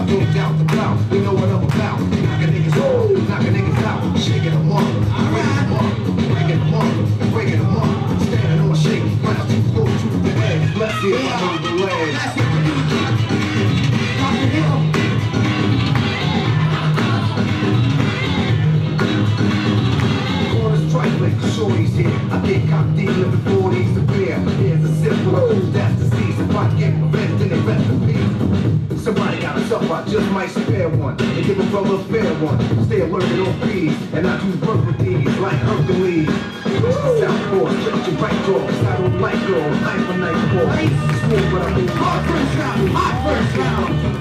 Don't doubt the clout, we know what I'm about. Knocking niggas out, shaking them up, breaking them up, breaking them up, standing on my shaky ground, too close to the edge. Let's see if I move the legs. Corners trifling, shorties here. I get cop dealing before these appear. Here's a simple rule, that's the season. If I get revenge, then they rest in peace. Somebody got us up, I just might spare one and give a brother a fair one. Stay alerted on fees, and I do work with these like Hercules. South Force, stretch your right draw, saddle light girl, knife for night ball. Smooth, but I move hard first round,